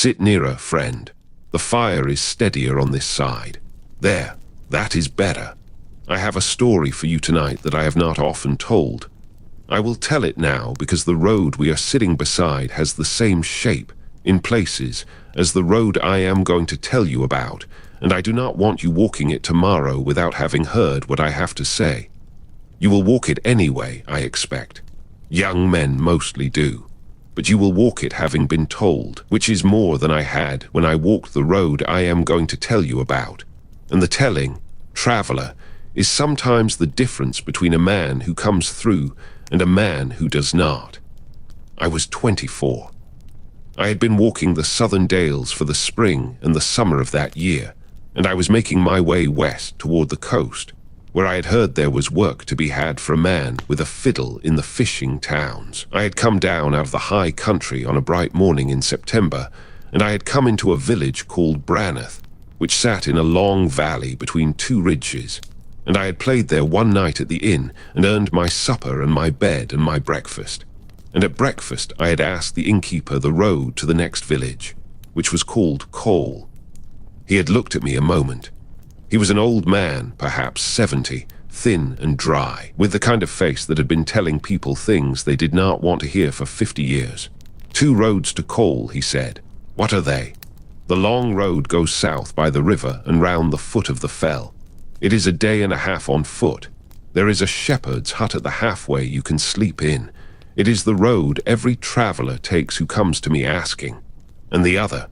Sit nearer, friend. The fire is steadier on this side. There, that is better. I have a story for you tonight that I have not often told. I will tell it now because the road we are sitting beside has the same shape, in places, as the road I am going to tell you about, and I do not want you walking it tomorrow without having heard what I have to say. You will walk it anyway, I expect. Young men mostly do. But you will walk it having been told, which is more than I had when I walked the road I am going to tell you about. And the telling, traveler, is sometimes the difference between a man who comes through and a man who does not. I was 24. I had been walking the southern dales for the spring and the summer of that year, and I was making my way west toward the coast, where I had heard there was work to be had for a man with a fiddle in the fishing towns. I had come down out of the high country on a bright morning in September, and I had come into a village called Branneth, which sat in a long valley between two ridges, and I had played there one night at the inn and earned my supper and my bed and my breakfast. And at breakfast I had asked the innkeeper the road to the next village, which was called Cole. He had looked at me a moment. He was an old man, perhaps 70, thin and dry, with the kind of face that had been telling people things they did not want to hear for 50 years. 2 roads to Cole, he said. What are they? The long road goes south by the river and round the foot of the fell. It is a day and a half on foot. There is a shepherd's hut at the halfway you can sleep in. It is the road every traveler takes who comes to me asking. And the other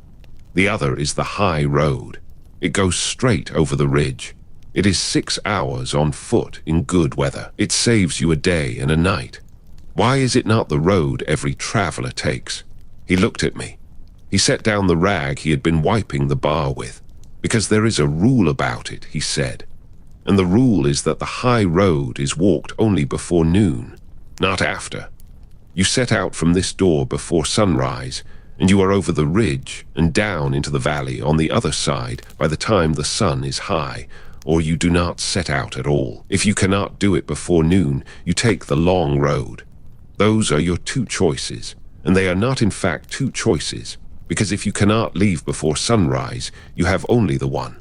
is the high road. It goes straight over the ridge. It is 6 hours on foot in good weather. It saves you a day and a night. Why is it not the road every traveler takes? He looked at me. He set down the rag he had been wiping the bar with. Because there is a rule about it, he said. And the rule is that the high road is walked only before noon, not after. You set out from this door before sunrise, and you are over the ridge and down into the valley on the other side by the time the sun is high, or you do not set out at all. If you cannot do it before noon, you take the long road. Those are your 2 choices, and they are not in fact 2 choices, because if you cannot leave before sunrise, you have only the one.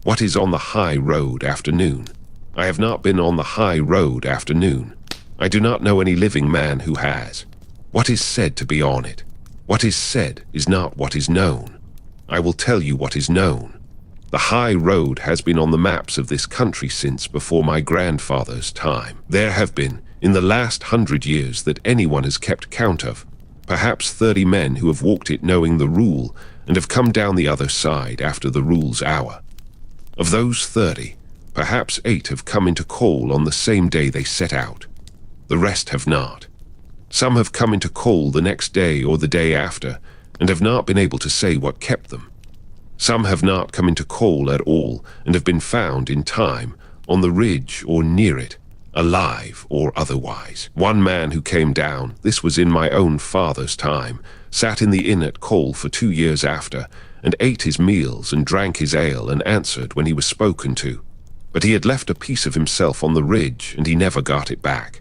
What is on the high road after noon? I have not been on the high road after noon. I do not know any living man who has. What is said to be on it? What is said is not what is known. I will tell you what is known. The high road has been on the maps of this country since before my grandfather's time. There have been, in the last 100 years that anyone has kept count of, perhaps 30 men who have walked it knowing the rule and have come down the other side after the rule's hour. Of those 30, perhaps 8 have come into Cole on the same day they set out. The rest have not. Some have come into Cole the next day or the day after, and have not been able to say what kept them. Some have not come into Cole at all, and have been found in time, on the ridge or near it, alive or otherwise. One man who came down, this was in my own father's time, sat in the inn at Cole for 2 years after, and ate his meals and drank his ale and answered when he was spoken to. But he had left a piece of himself on the ridge, and he never got it back.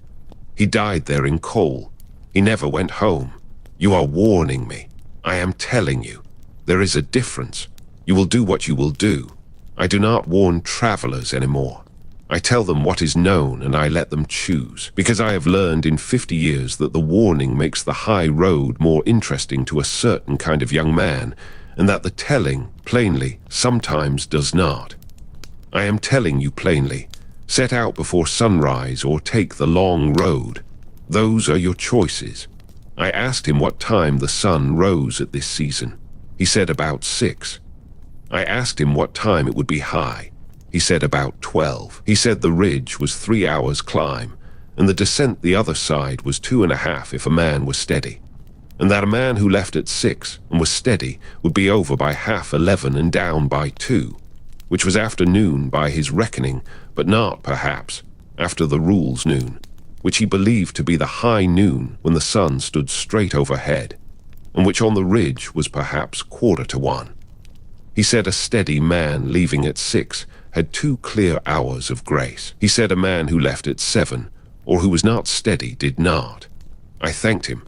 He died there in Cole. He never went home. You are warning me. I am telling you. There is a difference. You will do what you will do. I do not warn travelers anymore. I tell them what is known and I let them choose, because I have learned in 50 years that the warning makes the high road more interesting to a certain kind of young man, and that the telling, plainly, sometimes does not. I am telling you plainly, set out before sunrise or take the long road. Those are your choices. I asked him what time the sun rose at this season. He said about 6. I asked him what time it would be high. He said about 12. He said the ridge was 3 hours climb, and the descent the other side was 2.5 if a man was steady, and that a man who left at 6 and was steady would be over by 11:30 and down by 2, which was after noon by his reckoning, but not, perhaps, after the rule's noon, which he believed to be the high noon when the sun stood straight overhead, and which on the ridge was perhaps 1:15. He said a steady man leaving at 6 had 2 clear hours of grace. He said a man who left at 7, or who was not steady, did not. I thanked him.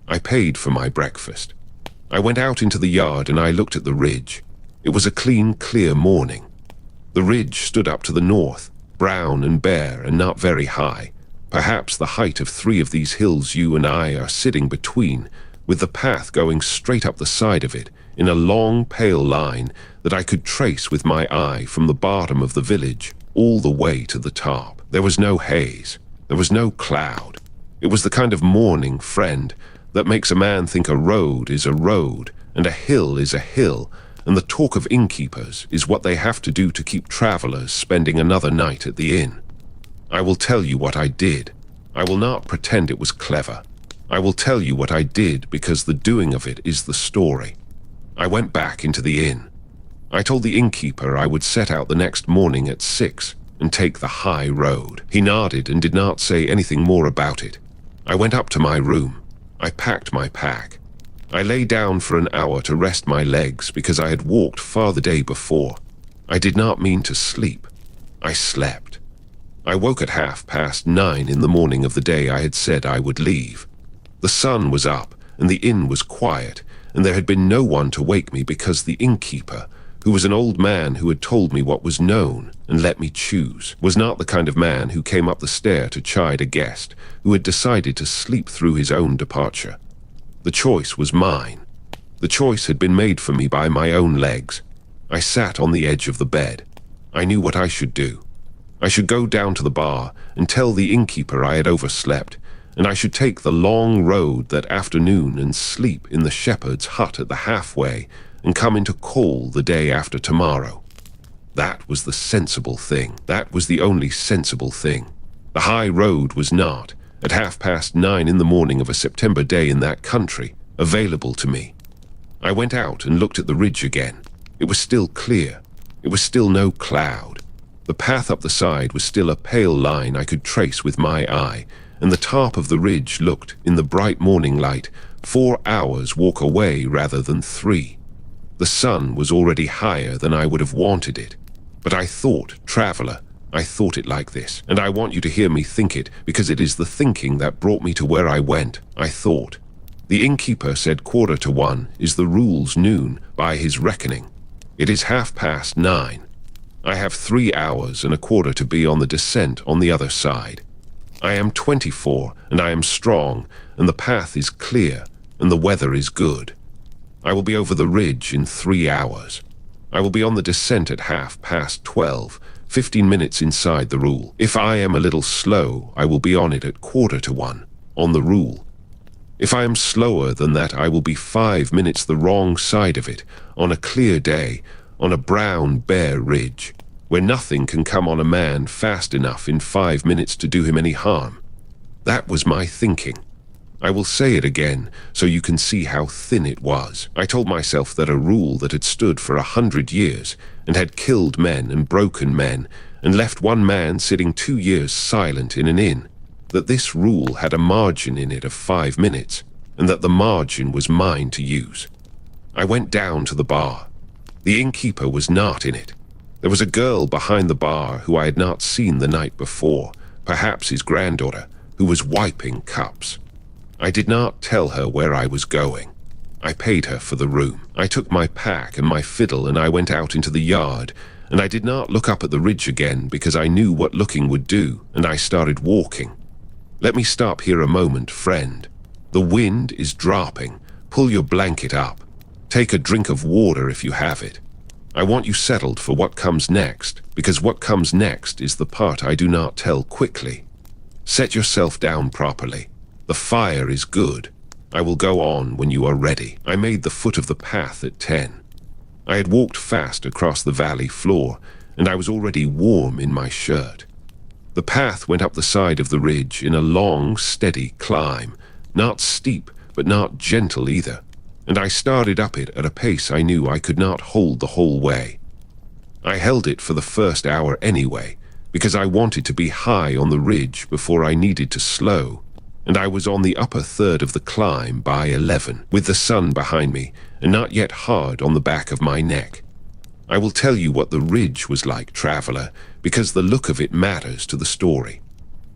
I paid for my breakfast. I went out into the yard and I looked at the ridge. It was a clean, clear morning. The ridge stood up to the north, brown and bare and not very high, perhaps the height of 3 of these hills you and I are sitting between, with the path going straight up the side of it in a long, pale line that I could trace with my eye from the bottom of the village all the way to the top. There was no haze. There was no cloud. It was the kind of morning, friend, that makes a man think a road is a road and a hill is a hill, and the talk of innkeepers is what they have to do to keep travelers spending another night at the inn. I will tell you what I did. I will not pretend it was clever. I will tell you what I did because the doing of it is the story. I went back into the inn. I told the innkeeper I would set out the next morning at 6 and take the high road. He nodded and did not say anything more about it. I went up to my room. I packed my pack. I lay down for an hour to rest my legs because I had walked far the day before. I did not mean to sleep. I slept. I woke at 9:30 in the morning of the day I had said I would leave. The sun was up and the inn was quiet, and there had been no one to wake me because the innkeeper, who was an old man who had told me what was known and let me choose, was not the kind of man who came up the stair to chide a guest who had decided to sleep through his own departure. The choice was mine. The choice had been made for me by my own legs. I sat on the edge of the bed. I knew what I should do. I should go down to the bar and tell the innkeeper I had overslept, and I should take the long road that afternoon and sleep in the shepherd's hut at the halfway and come into call the day after tomorrow. That was the sensible thing. That was the only sensible thing. The high road was not, at 9:30 in the morning of a September day in that country, available to me. I went out and looked at the ridge again. It was still clear. It was still no cloud. The path up the side was still a pale line I could trace with my eye, and the top of the ridge looked, in the bright morning light, 4 hours walk away rather than 3. The sun was already higher than I would have wanted it. But I thought, traveler, I thought it like this, and I want you to hear me think it, because it is the thinking that brought me to where I went. I thought. The innkeeper said 1:15 is the rule's noon by his reckoning. It is 9:30. I have 3 hours and a quarter to be on the descent on the other side. I am 24, and I am strong, and the path is clear, and the weather is good. I will be over the ridge in 3 hours. I will be on the descent at 12:30, 15 minutes inside the rule. If I am a little slow, I will be on it at 1:15, on the rule. If I am slower than that, I will be 5 minutes the wrong side of it, on a clear day, on a brown, bare ridge, where nothing can come on a man fast enough in 5 minutes to do him any harm. That was my thinking. I will say it again, so you can see how thin it was. I told myself that a rule that had stood for 100 years, and had killed men and broken men, and left one man sitting 2 years silent in an inn, that this rule had a margin in it of 5 minutes, and that the margin was mine to use. I went down to the bar. The innkeeper was not in it. There was a girl behind the bar who I had not seen the night before, perhaps his granddaughter, who was wiping cups. I did not tell her where I was going. I paid her for the room. I took my pack and my fiddle and I went out into the yard, and I did not look up at the ridge again because I knew what looking would do, and I started walking. Let me stop here a moment, friend. The wind is dropping. Pull your blanket up. Take a drink of water if you have it. I want you settled for what comes next, because what comes next is the part I do not tell quickly. Set yourself down properly. The fire is good. I will go on when you are ready. I made the foot of the path at 10. I had walked fast across the valley floor, and I was already warm in my shirt. The path went up the side of the ridge in a long, steady climb, not steep, but not gentle either, and I started up it at a pace I knew I could not hold the whole way. I held it for the first hour anyway, because I wanted to be high on the ridge before I needed to slow, and I was on the upper third of the climb by 11, with the sun behind me and not yet hard on the back of my neck. I will tell you what the ridge was like, traveler, because the look of it matters to the story.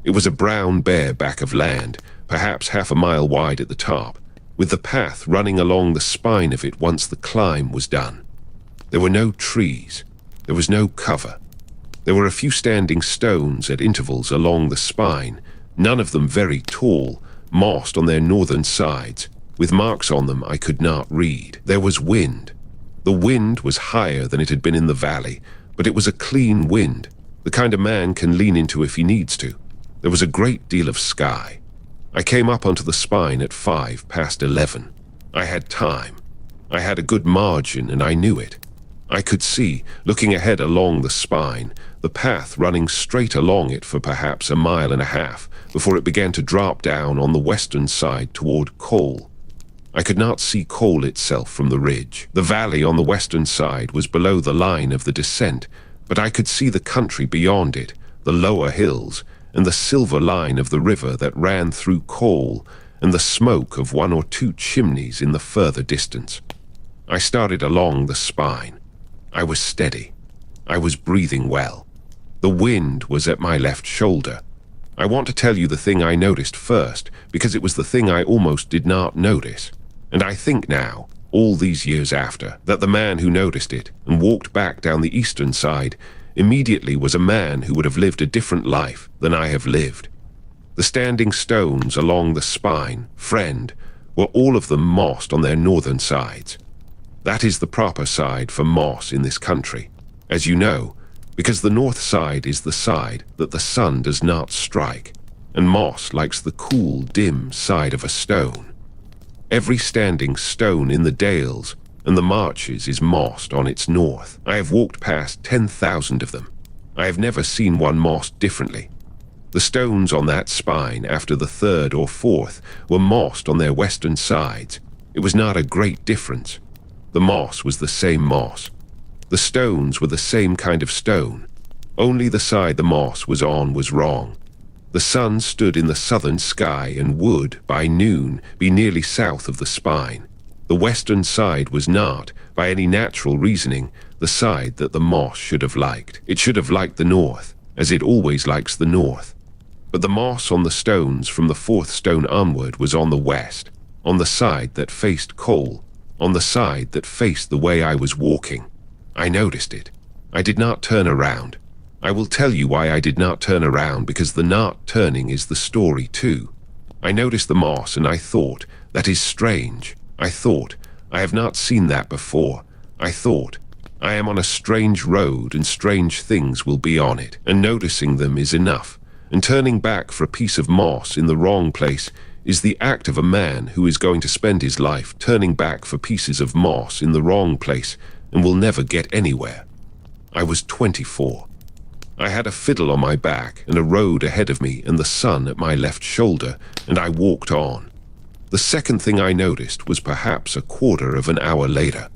It was a brown, bare back of land, perhaps half a mile wide at the top, with the path running along the spine of it once the climb was done. There were no trees. There was no cover. There were a few standing stones at intervals along the spine, none of them very tall, mossed on their northern sides, with marks on them I could not read. There was wind. The wind was higher than it had been in the valley, but it was a clean wind, the kind a man can lean into if he needs to. There was a great deal of sky. I came up onto the spine at 11:05. I had time. I had a good margin, and I knew it. I could see, looking ahead along the spine, the path running straight along it for perhaps 1.5 miles before it began to drop down on the western side toward Cole. I could not see Cole itself from the ridge. The valley on the western side was below the line of the descent, but I could see the country beyond it, the lower hills, and the silver line of the river that ran through Cole, and the smoke of 1 or 2 chimneys in the further distance. I started along the spine. I was steady. I was breathing well. The wind was at my left shoulder. I want to tell you the thing I noticed first, because it was the thing I almost did not notice. And I think now, all these years after, that the man who noticed it and walked back down the eastern side immediately was a man who would have lived a different life than I have lived. The standing stones along the spine, friend, were all of them mossed on their northern sides. That is the proper side for moss in this country, as you know, because the north side is the side that the sun does not strike, and moss likes the cool, dim side of a stone. Every standing stone in the dales and the marches is mossed on its north. I have walked past 10,000 of them. I have never seen one mossed differently. The stones on that spine after the 3rd or 4th were mossed on their western sides. It was not a great difference. The moss was the same moss. The stones were the same kind of stone. Only the side the moss was on was wrong. The sun stood in the southern sky and would, by noon, be nearly south of the spine. The western side was not, by any natural reasoning, the side that the moss should have liked. It should have liked the north, as it always likes the north. But the moss on the stones from the 4th stone onward was on the west, on the side that faced Cole, on the side that faced the way I was walking. I noticed it. I did not turn around. I will tell you why I did not turn around, because the not turning is the story too. I noticed the moss and I thought, that is strange. I thought, I have not seen that before. I thought, I am on a strange road and strange things will be on it, and noticing them is enough. And turning back for a piece of moss in the wrong place is the act of a man who is going to spend his life turning back for pieces of moss in the wrong place and will never get anywhere. I was 24. I had a fiddle on my back and a road ahead of me and the sun at my left shoulder, and I walked on. The second thing I noticed was perhaps a quarter of an hour later.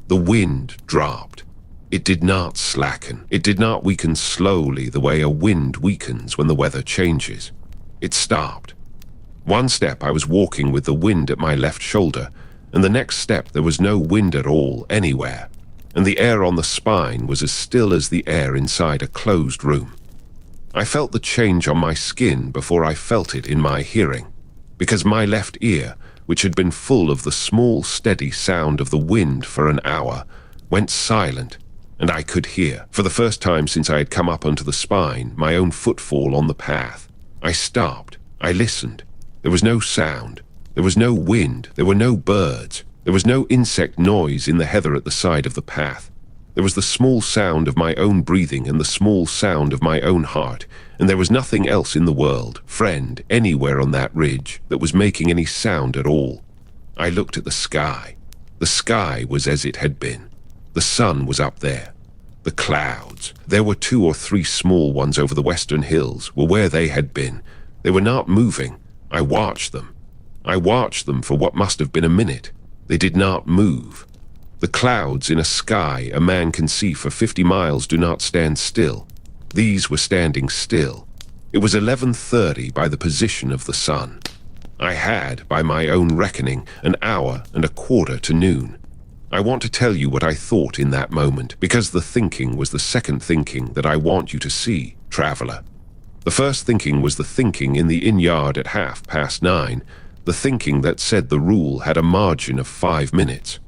The wind dropped. It did not slacken. It did not weaken slowly the way a wind weakens when the weather changes. It stopped. One step I was walking with the wind at my left shoulder, and the next step there was no wind at all anywhere, and the air on the spine was as still as the air inside a closed room. I felt the change on my skin before I felt it in my hearing, because my left ear, which had been full of the small steady sound of the wind for an hour, went silent, and I could hear, for the first time since I had come up onto the spine, my own footfall on the path. I stopped. I listened. There was no sound. There was no wind. There were no birds. There was no insect noise in the heather at the side of the path. There was the small sound of my own breathing and the small sound of my own heart, and there was nothing else in the world, friend, anywhere on that ridge, that was making any sound at all. I looked at the sky. The sky was as it had been. The sun was up there. The clouds, there were 2 or 3 small ones over the western hills, were where they had been. They were not moving. I watched them. I watched them for what must have been a minute. They did not move. The clouds in a sky a man can see for 50 miles do not stand still. These were standing still. It was 11:30 by the position of the sun. I had, by my own reckoning, an hour and a quarter to noon. I want to tell you what I thought in that moment, because the thinking was the second thinking that I want you to see, traveler. The first thinking was the thinking in the inn yard at 9:30. The thinking that said the rule had a margin of 5 minutes.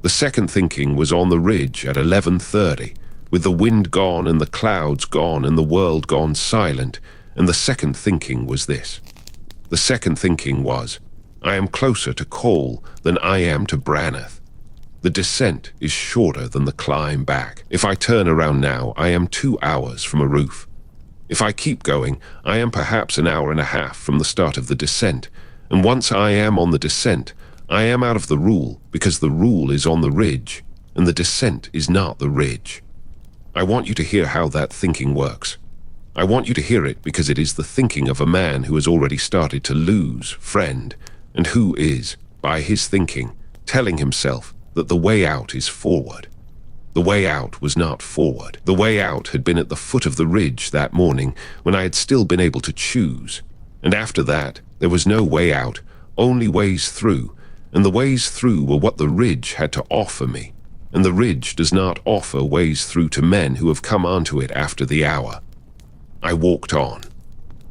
The second thinking was on the ridge at 11:30, with the wind gone and the clouds gone and the world gone silent, and the second thinking was this. The second thinking was, I am closer to Cole than I am to Branneth. The descent is shorter than the climb back. If I turn around now, I am 2 hours from a roof. If I keep going, I am perhaps an hour and a half from the start of the descent, and once I am on the descent, I am out of the rule because the rule is on the ridge, and the descent is not the ridge. I want you to hear how that thinking works. I want you to hear it because it is the thinking of a man who has already started to lose friend, and who is, by his thinking, telling himself that the way out is forward. The way out was not forward. The way out had been at the foot of the ridge that morning when I had still been able to choose, and after that there was no way out, only ways through, and the ways through were what the ridge had to offer me, and the ridge does not offer ways through to men who have come onto it after the hour. I walked on.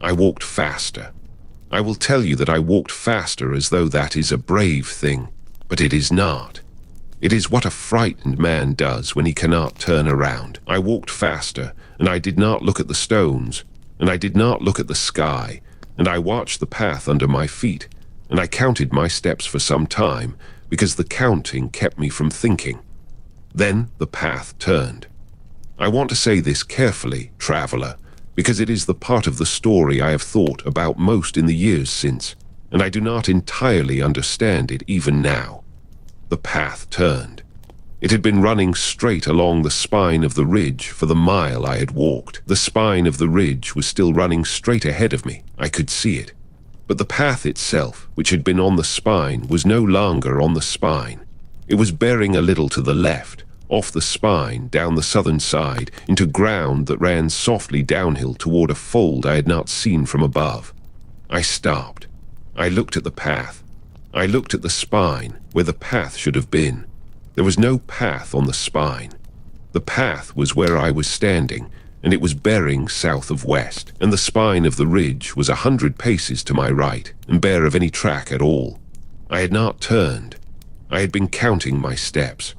I walked faster. I will tell you that I walked faster as though that is a brave thing, but it is not. It is what a frightened man does when he cannot turn around. I walked faster, and I did not look at the stones, and I did not look at the sky, and I watched the path under my feet, and I counted my steps for some time, because the counting kept me from thinking. Then the path turned. I want to say this carefully, traveler, because it is the part of the story I have thought about most in the years since, and I do not entirely understand it even now. The path turned. It had been running straight along the spine of the ridge for the mile I had walked. The spine of the ridge was still running straight ahead of me. I could see it. But the path itself, which had been on the spine, was no longer on the spine. It was bearing a little to the left, off the spine, down the southern side, into ground that ran softly downhill toward a fold I had not seen from above. I stopped. I looked at the path. I looked at the spine, where the path should have been. There was no path on the spine. The path was where I was standing, and it was bearing south of west, and the spine of the ridge was 100 paces to my right, and bare of any track at all. I had not turned. I had been counting my steps.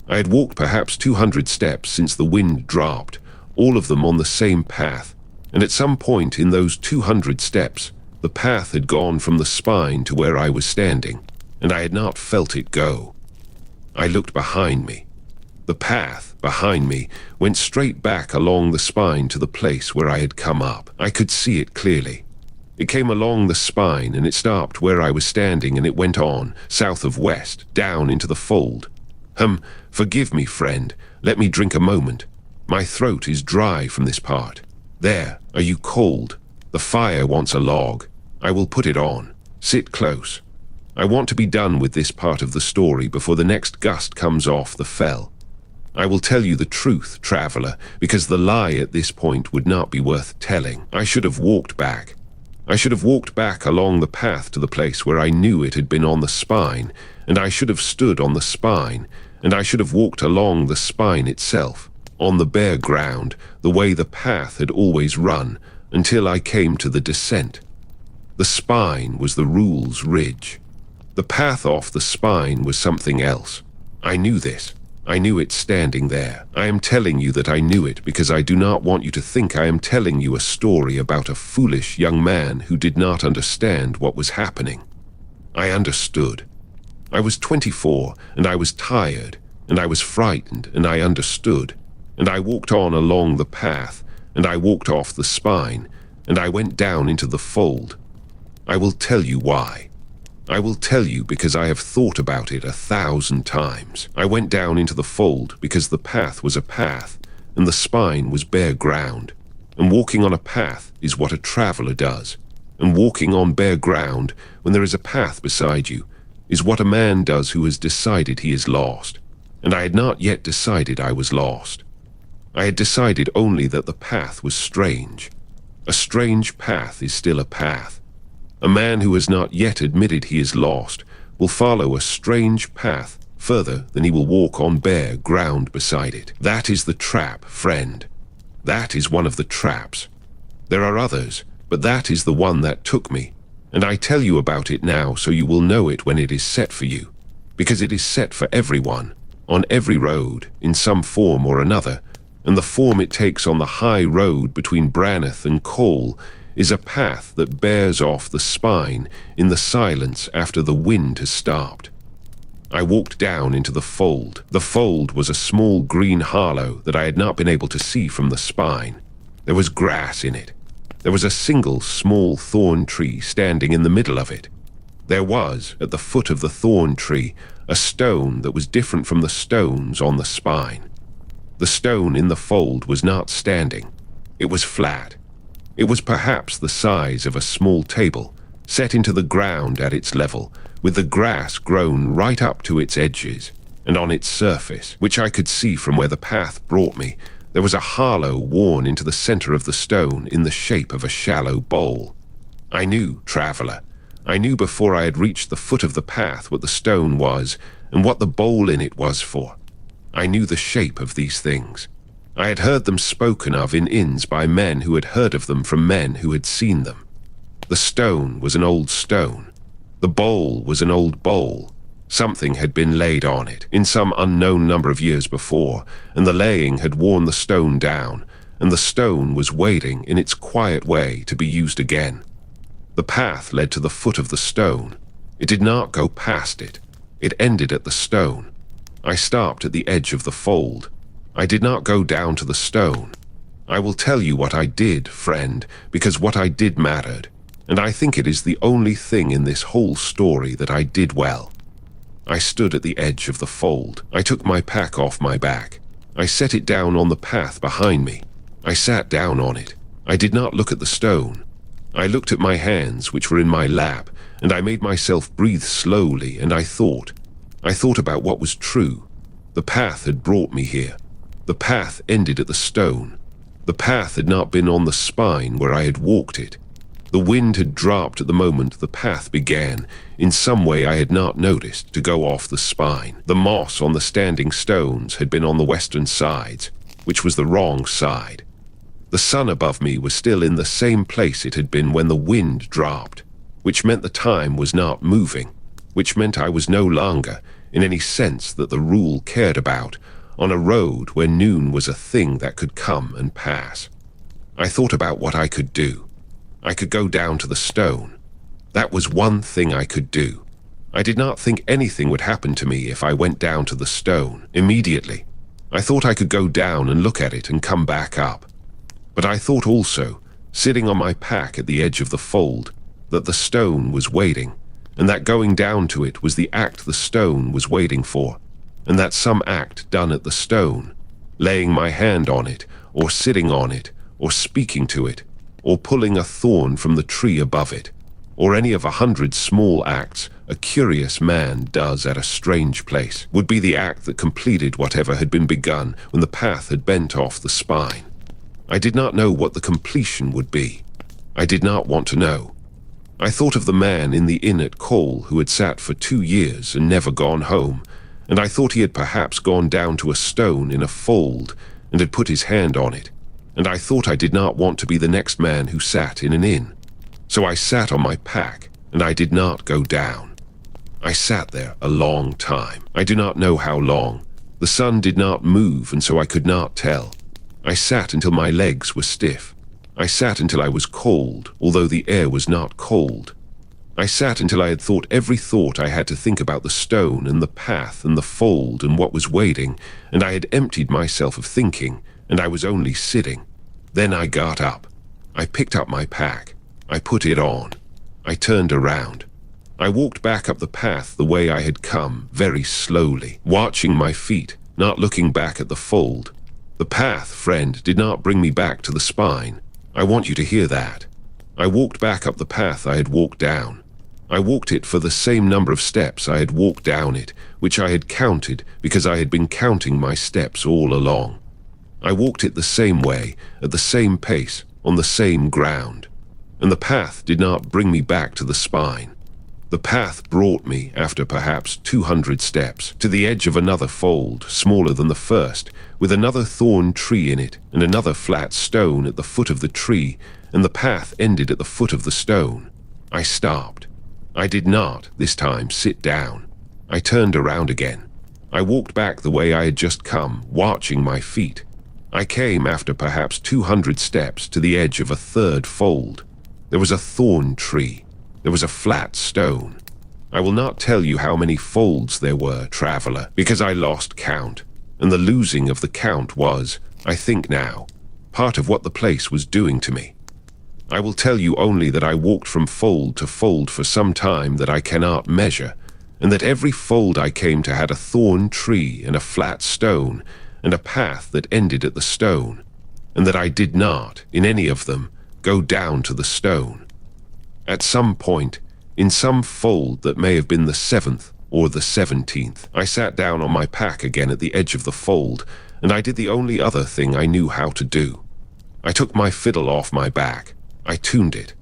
I had walked perhaps 200 steps since the wind dropped, all of them on the same path, and at some point in those 200 steps, the path had gone from the spine to where I was standing, and I had not felt it go. I looked behind me. The path, behind me, went straight back along the spine to the place where I had come up. I could see it clearly. It came along the spine, and it stopped where I was standing, and it went on, south of west, down into the fold. Forgive me, friend. Let me drink a moment. My throat is dry from this part. There, are you cold? The fire wants a log. I will put it on. Sit close. I want to be done with this part of the story before the next gust comes off the fell. I will tell you the truth, traveler, because the lie at this point would not be worth telling. I should have walked back. I should have walked back along the path to the place where I knew it had been on the spine, and I should have stood on the spine, and I should have walked along the spine itself, on the bare ground, the way the path had always run, until I came to the descent. The spine was the rule's ridge. The path off the spine was something else. I knew this. I knew it standing there. I am telling you that I knew it because I do not want you to think I am telling you a story about a foolish young man who did not understand what was happening. I understood. I was 24, and I was tired, and I was frightened, and I understood, and I walked on along the path, and I walked off the spine, and I went down into the fold. I will tell you why. I will tell you because I have thought about it 1,000 times. I went down into the fold because the path was a path, and the spine was bare ground. And walking on a path is what a traveler does. And walking on bare ground, when there is a path beside you, is what a man does who has decided he is lost. And I had not yet decided I was lost. I had decided only that the path was strange. A strange path is still a path. A man who has not yet admitted he is lost will follow a strange path further than he will walk on bare ground beside it. That is the trap, friend. That is one of the traps. There are others, but that is the one that took me. And I tell you about it now so you will know it when it is set for you, because it is set for everyone, on every road, in some form or another, and the form it takes on the high road between Branneth and Cole is a path that bears off the spine in the silence after the wind has stopped. I walked down into the fold. The fold was a small green hollow that I had not been able to see from the spine. There was grass in it. There was a single small thorn tree standing in the middle of it. There was, at the foot of the thorn tree, a stone that was different from the stones on the spine. The stone in the fold was not standing. It was flat. It was perhaps the size of a small table, set into the ground at its level, with the grass grown right up to its edges, and on its surface, which I could see from where the path brought me, there was a hollow worn into the center of the stone in the shape of a shallow bowl. I knew, traveler, I knew before I had reached the foot of the path what the stone was and what the bowl in it was for. I knew the shape of these things. I had heard them spoken of in inns by men who had heard of them from men who had seen them. The stone was an old stone. The bowl was an old bowl. Something had been laid on it in some unknown number of years before, and the laying had worn the stone down, and the stone was waiting in its quiet way to be used again. The path led to the foot of the stone. It did not go past it. It ended at the stone. I stopped at the edge of the fold. I did not go down to the stone. I will tell you what I did, friend, because what I did mattered, and I think it is the only thing in this whole story that I did well. I stood at the edge of the fold. I took my pack off my back. I set it down on the path behind me. I sat down on it. I did not look at the stone. I looked at my hands, which were in my lap, and I made myself breathe slowly, and I thought about what was true. The path had brought me here. The path ended at the stone. The path had not been on the spine where I had walked it. The wind had dropped at the moment the path began, in some way I had not noticed, to go off the spine. The moss on the standing stones had been on the western sides, which was the wrong side. The sun above me was still in the same place it had been when the wind dropped, which meant the time was not moving, which meant I was no longer, in any sense that the rule cared about, on a road where noon was a thing that could come and pass. I thought about what I could do. I could go down to the stone. That was one thing I could do. I did not think anything would happen to me if I went down to the stone immediately. I thought I could go down and look at it and come back up. But I thought also, sitting on my pack at the edge of the fold, that the stone was waiting, and that going down to it was the act the stone was waiting for, and that some act done at the stone, laying my hand on it, or sitting on it, or speaking to it, or pulling a thorn from the tree above it, or any of 100 small acts a curious man does at a strange place, would be the act that completed whatever had been begun when the path had bent off the spine. I did not know what the completion would be. I did not want to know. I thought of the man in the inn at Cole who had sat for 2 years and never gone home, and I thought he had perhaps gone down to a stone in a fold and had put his hand on it, and I thought I did not want to be the next man who sat in an inn. So I sat on my pack, and I did not go down. I sat there a long time. I do not know how long. The sun did not move, and so I could not tell. I sat until my legs were stiff. I sat until I was cold, although the air was not cold. I sat until I had thought every thought I had to think about the stone and the path and the fold and what was waiting, and I had emptied myself of thinking, and I was only sitting. Then I got up. I picked up my pack. I put it on. I turned around. I walked back up the path the way I had come, very slowly, watching my feet, not looking back at the fold. The path, friend, did not bring me back to the spine. I want you to hear that. I walked back up the path I had walked down. I walked it for the same number of steps I had walked down it, which I had counted because I had been counting my steps all along. I walked it the same way, at the same pace, on the same ground. And the path did not bring me back to the spine. The path brought me, after perhaps 200 steps, to the edge of another fold, smaller than the first, with another thorn tree in it, and another flat stone at the foot of the tree, and the path ended at the foot of the stone. I stopped. I did not, this time, sit down. I turned around again. I walked back the way I had just come, watching my feet. I came, after perhaps 200 steps, to the edge of a third fold. There was a thorn tree. There was a flat stone. I will not tell you how many folds there were, traveler, because I lost count, and the losing of the count was, I think now, part of what the place was doing to me. I will tell you only that I walked from fold to fold for some time that I cannot measure, and that every fold I came to had a thorn tree and a flat stone and a path that ended at the stone, and that I did not, in any of them, go down to the stone. At some point, in some fold that may have been the 7th or the 17th, I sat down on my pack again at the edge of the fold, and I did the only other thing I knew how to do. I took my fiddle off my back. I tuned it.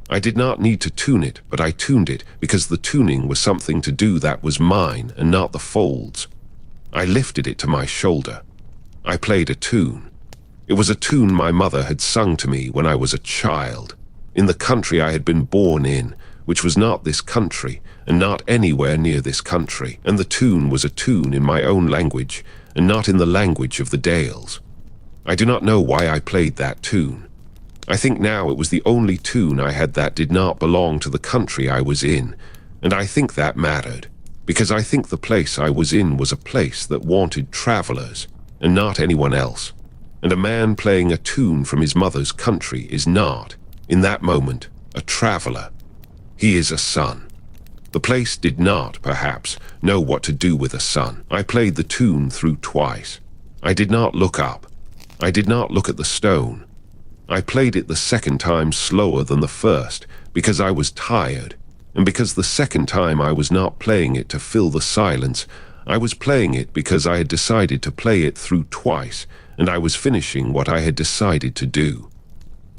I did not need to tune it, but I tuned it because the tuning was something to do that was mine and not the fold's. I lifted it to my shoulder. I played a tune. It was a tune my mother had sung to me when I was a child, in the country I had been born in, which was not this country, and not anywhere near this country, and the tune was a tune in my own language, and not in the language of the Dales. I do not know why I played that tune. I think now it was the only tune I had that did not belong to the country I was in, and I think that mattered, because I think the place I was in was a place that wanted travelers, and not anyone else, and a man playing a tune from his mother's country is not, in that moment, a traveler. He is a son. The place did not, perhaps, know what to do with a son. I played the tune through twice. I did not look up. I did not look at the stone. I played it the second time slower than the first, because I was tired, and because the second time I was not playing it to fill the silence. I was playing it because I had decided to play it through twice, and I was finishing what I had decided to do.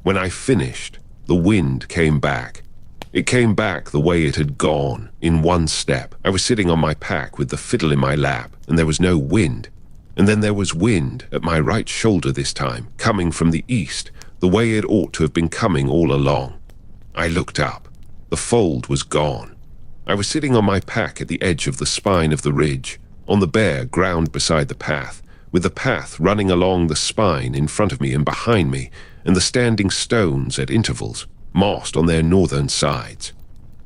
When I finished, the wind came back. It came back the way it had gone, in one step. I was sitting on my pack with the fiddle in my lap, and there was no wind. And then there was wind at my right shoulder this time, coming from the east, the way it ought to have been coming all along. I looked up. The fold was gone. I was sitting on my pack at the edge of the spine of the ridge, on the bare ground beside the path, with the path running along the spine in front of me and behind me, and the standing stones at intervals, mossed on their northern sides.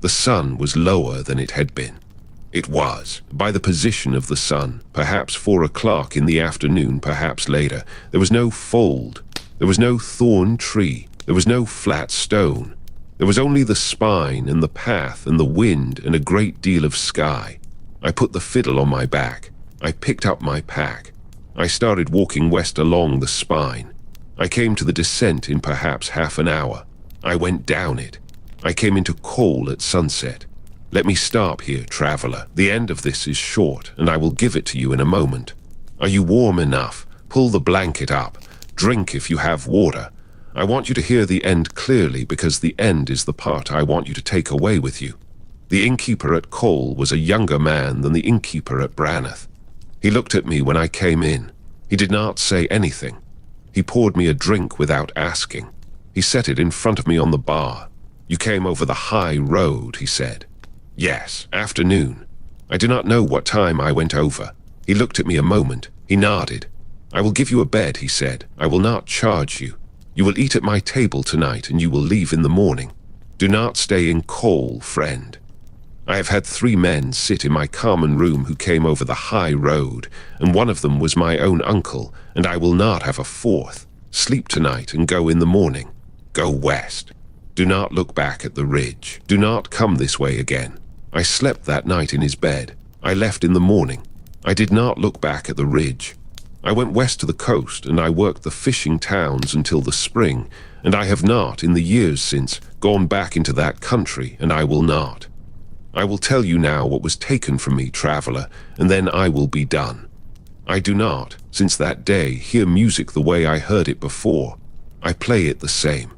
The sun was lower than it had been. It was, by the position of the sun, perhaps 4 o'clock in the afternoon, perhaps later. There was no fold. There was no thorn tree. There was no flat stone. There was only the spine and the path and the wind and a great deal of sky. I put the fiddle on my back. I picked up my pack. I started walking west along the spine. I came to the descent in perhaps half an hour. I went down it. I came into Cole at sunset. Let me stop here, traveler. The end of this is short, and I will give it to you in a moment. Are you warm enough? Pull the blanket up. Drink if you have water. I want you to hear the end clearly, because the end is the part I want you to take away with you. The innkeeper at Cole was a younger man than the innkeeper at Branneth. He looked at me when I came in. He did not say anything. He poured me a drink without asking. He set it in front of me on the bar. You came over the high road, he said. Yes, afternoon. I do not know what time I went over. He looked at me a moment. He nodded. I will give you a bed, he said. I will not charge you. You will eat at my table tonight, and you will leave in the morning. Do not stay in Cole, friend. I have had 3 men sit in my common room who came over the high road, and one of them was my own uncle, and I will not have a 4th. Sleep tonight and go in the morning. Go west. Do not look back at the ridge. Do not come this way again. I slept that night in his bed. I left in the morning. I did not look back at the ridge. I went west to the coast, and I worked the fishing towns until the spring, and I have not, in the years since, gone back into that country, and I will not. I will tell you now what was taken from me, traveler, and then I will be done. I do not, since that day, hear music the way I heard it before. I play it the same.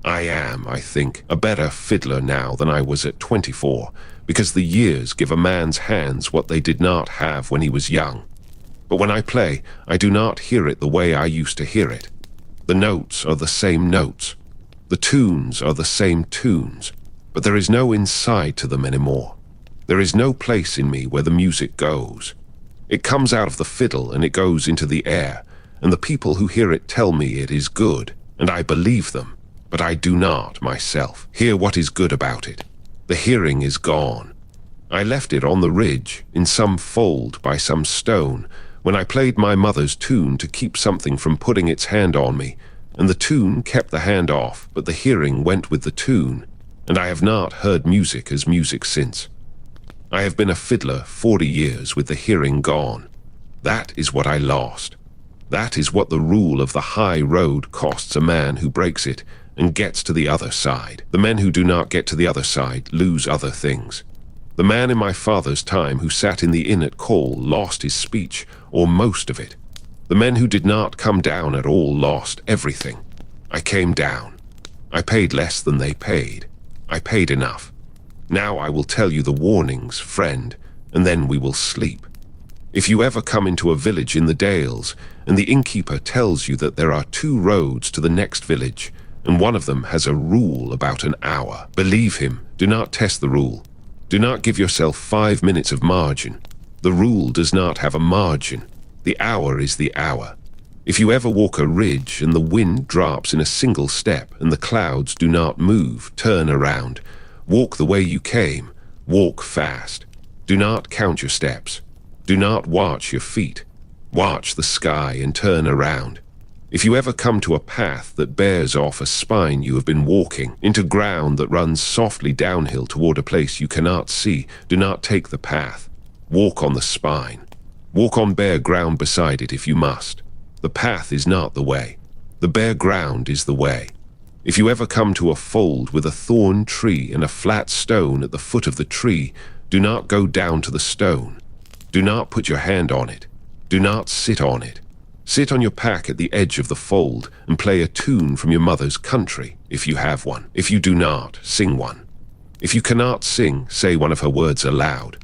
I am, I think, a better fiddler now than I was at 24, because the years give a man's hands what they did not have when he was young. But when I play, I do not hear it the way I used to hear it. The notes are the same notes. The tunes are the same tunes. but there is no inside to them anymore. There is no place in me where the music goes. It comes out of the fiddle and it goes into the air, and the people who hear it tell me it is good, and I believe them, but I do not, myself, hear what is good about it. The hearing is gone. I left it on the ridge, in some fold by some stone, when I played my mother's tune to keep something from putting its hand on me, and the tune kept the hand off, but the hearing went with the tune, and I have not heard music as music since. I have been a fiddler 40 years with the hearing gone. That is what I lost. That is what the rule of the high road costs a man who breaks it and gets to the other side. The men who do not get to the other side lose other things. The man in my father's time who sat in the inn at call lost his speech, or most of it. The men who did not come down at all lost everything. I came down. I paid less than they paid. I paid enough. Now I will tell you the warnings, friend, and then we will sleep. If you ever come into a village in the Dales, and the innkeeper tells you that there are 2 roads to the next village, and one of them has a rule about an hour, believe him. Do not test the rule. Do not give yourself 5 minutes of margin. The rule does not have a margin. The hour is the hour. If you ever walk a ridge and the wind drops in a single step and the clouds do not move, turn around. Walk the way you came. Walk fast. Do not count your steps. Do not watch your feet. Watch the sky and turn around. If you ever come to a path that bears off a spine you have been walking, into ground that runs softly downhill toward a place you cannot see, do not take the path. Walk on the spine. Walk on bare ground beside it if you must. The path is not the way. The bare ground is the way. If you ever come to a fold with a thorn tree and a flat stone at the foot of the tree, do not go down to the stone. Do not put your hand on it. Do not sit on it. Sit on your pack at the edge of the fold and play a tune from your mother's country, if you have one. If you do not, sing one. If you cannot sing, say one of her words aloud.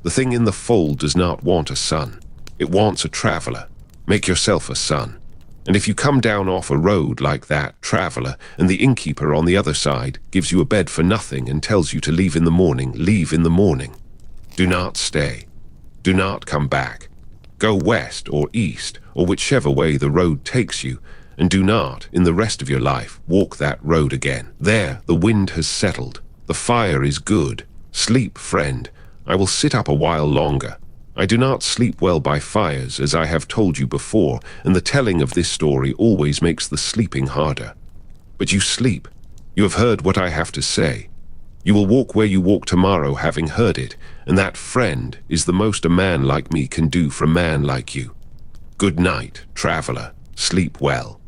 The thing in the fold does not want a son. It wants a traveler. Make yourself a son. And if you come down off a road like that, traveler, and the innkeeper on the other side gives you a bed for nothing and tells you to leave in the morning, leave in the morning. Do not stay. Do not come back. Go west or east, or whichever way the road takes you, and do not, in the rest of your life, walk that road again. There, the wind has settled. The fire is good. Sleep, friend. I will sit up a while longer. I do not sleep well by fires, as I have told you before, and the telling of this story always makes the sleeping harder. But you sleep. You have heard what I have to say. You will walk where you walk tomorrow, having heard it, and that, friend, is the most a man like me can do for a man like you. Good night, traveler. Sleep well.